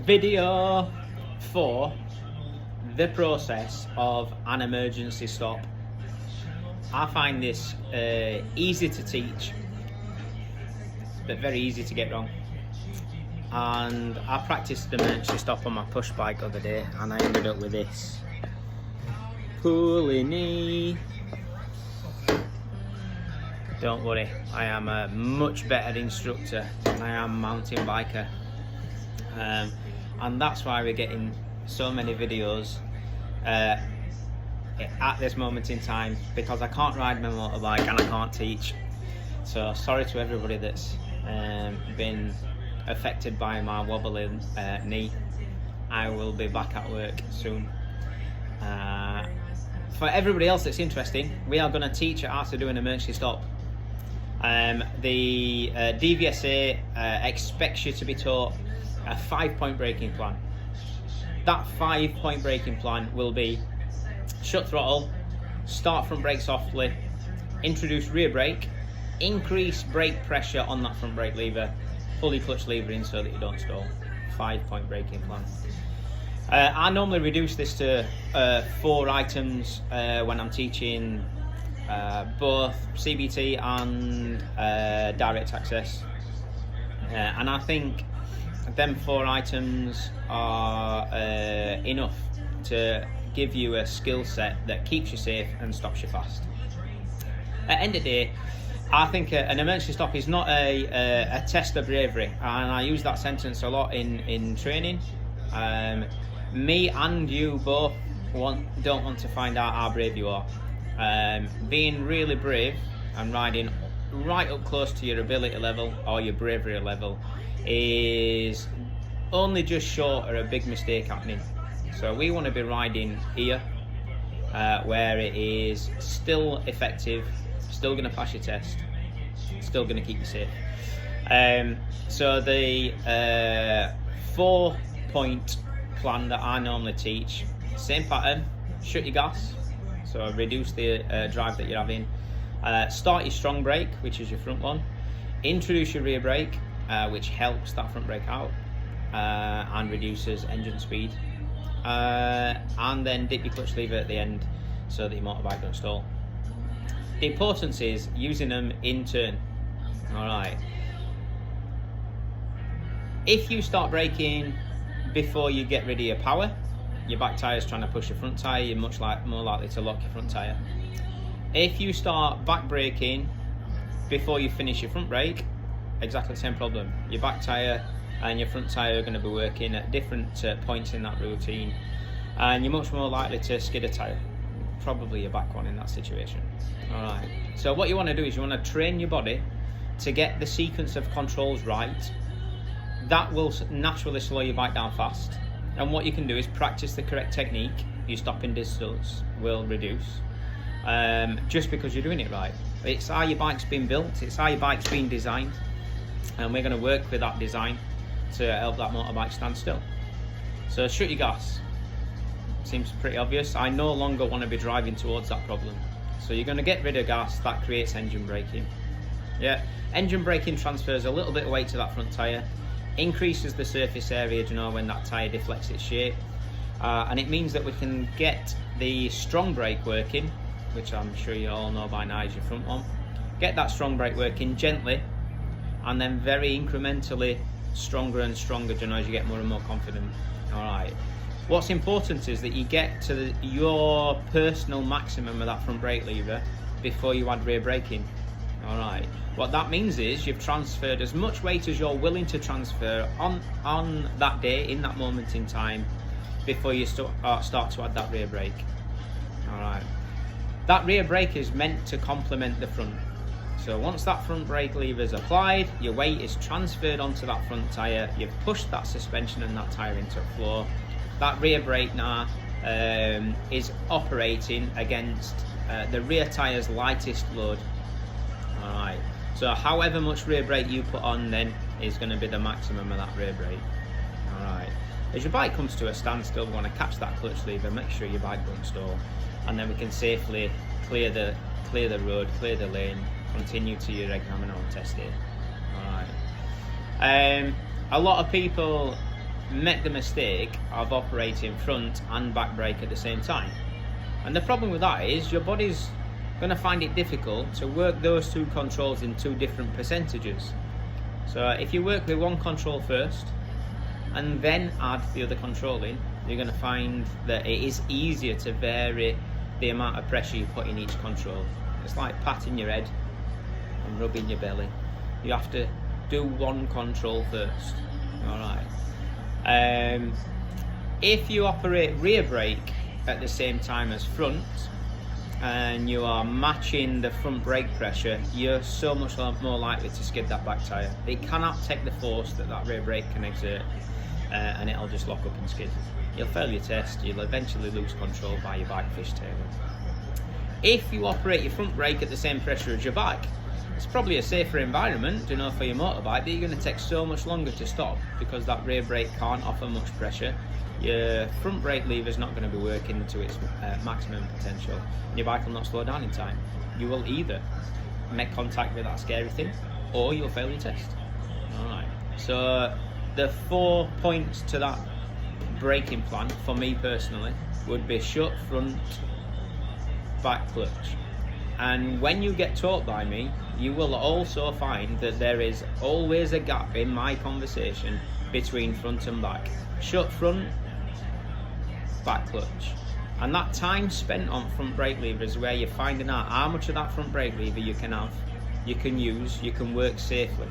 Video for the process of an emergency stop. I find this easy to teach, but very easy to get wrong. And I practiced the emergency stop on my push bike the other day, and I ended up with this. Pulley knee. Don't worry, I am a much better instructor than I am mountain biker. And that's why we're getting so many videos at this moment in time, because I can't ride my motorbike and I can't teach. So sorry to everybody that's been affected by my wobbling knee. I will be back at work soon. For everybody else that's interested, we are going to teach you how to do an emergency stop. The DVSA expects you to be taught a 5-point braking plan. That 5-point braking plan will be shut throttle, start front brake softly, introduce rear brake, increase brake pressure on that front brake lever, pull your clutch lever in so that you don't stall. 5-point braking plan. I normally reduce this to 4 items when I'm teaching both CBT and direct access, and I think them 4 items are enough to give you a skill set that keeps you safe and stops you fast. At the end of the day, I think an emergency stop is not a test of bravery, and I use that sentence a lot in training. Me and you both don't want to find out how brave you are. Being really brave and riding right up close to your ability level or your bravery level is only just short of a big mistake happening. So we want to be riding here where it is still effective, still going to pass your test, still going to keep you safe. So the 4-point plan that I normally teach, same pattern: shut your gas, so reduce the drive that you're having, start your strong brake, which is your front one, introduce your rear brake, which helps that front brake out and reduces engine speed, and then dip your clutch lever at the end so that your motorbike don't stall. The importance is using them in turn. Alright, if you start braking before you get rid of your power, your back tyre is trying to push your front tyre, you're more likely to lock your front tyre. If you start back braking before you finish your front brake, exactly the same problem. Your back tyre and your front tyre are going to be working at different points in that routine, and you're much more likely to skid a tyre, probably your back one in that situation. Alright, so what you want to do is you want to train your body to get the sequence of controls right. That will naturally slow your bike down fast, and what you can do is practice the correct technique. Your stopping distance will reduce just because you're doing it right. It's how your bike's been built, it's how your bike's been designed, and we're going to work with that design to help that motorbike stand still. So shut your gas. Seems pretty obvious. I no longer want to be driving towards that problem. So you're going to get rid of gas. That creates engine braking. Yeah, engine braking transfers a little bit of weight to that front tyre, increases the surface area, when that tyre deflects its shape, and it means that we can get the strong brake working, which I'm sure you all know by now is your front one. Get that strong brake working gently, and then very incrementally stronger and stronger, as you get more and more confident. Alright, what's important is that you get to your personal maximum of that front brake lever before you add rear braking. Alright, what that means is you've transferred as much weight as you're willing to transfer on that day, in that moment in time, before you start to add that rear brake. Alright, that rear brake is meant to complement the front. So once that front brake lever is applied, your weight is transferred onto that front tyre, you've pushed that suspension and that tyre into the floor. That rear brake now is operating against the rear tyre's lightest load. Alright, so however much rear brake you put on then is going to be the maximum of that rear brake. Alright, as your bike comes to a standstill, we want to catch that clutch lever, make sure your bike don't stall, and then we can safely clear the road, clear the lane, continue to your examiner on test day. Alright, a lot of people make the mistake of operating front and back brake at the same time. And the problem with that is your body's going to find it difficult to work those two controls in two different percentages. So if you work with one control first and then add the other control in, you're going to find that it is easier to vary the amount of pressure you put in each control. It's like patting your head and rubbing your belly. You have to do one control first. Alright. If you operate rear brake at the same time as front and you are matching the front brake pressure, you're so much more likely to skid that back tyre. It cannot take the force that rear brake can exert, and it'll just lock up and skid. You'll fail your test, you'll eventually lose control by your bike fishtailing. If you operate your front brake at the same pressure as your back, it's probably a safer environment, for your motorbike, but you're going to take so much longer to stop because that rear brake can't offer much pressure. Your front brake lever is not going to be working to its maximum potential, and your bike will not slow down in time. You will either make contact with that scary thing, or you'll fail your test. Alright, so the 4 points to that braking plan for me personally would be shut front, back clutch. And when you get taught by me, you will also find that there is always a gap in my conversation between front and back. Shut front, back clutch. And that time spent on front brake lever is where you're finding out how much of that front brake lever you can have, you can use, you can work safely.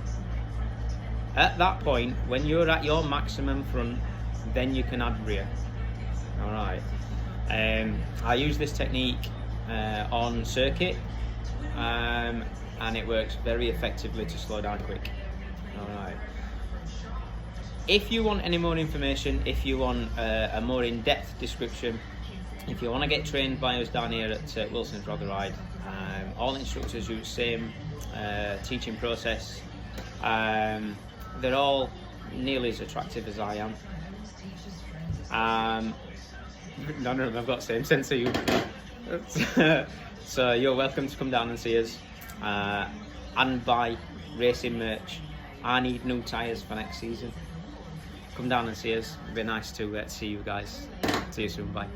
At that point, when you're at your maximum front, then you can add rear. Alright. I use this technique on circuit, and it works very effectively to slow down quick. Alright. If you want any more information, if you want a more in-depth description, if you want to get trained by us down here at Wilson's Rotherhide, all instructors use the same teaching process. They're all nearly as attractive as I am. None of them have got the same sense of humour. So you're welcome to come down and see us and buy racing merch. I need new tyres for next season. Come down and see us. It'd be nice to see you guys. See you soon. Bye.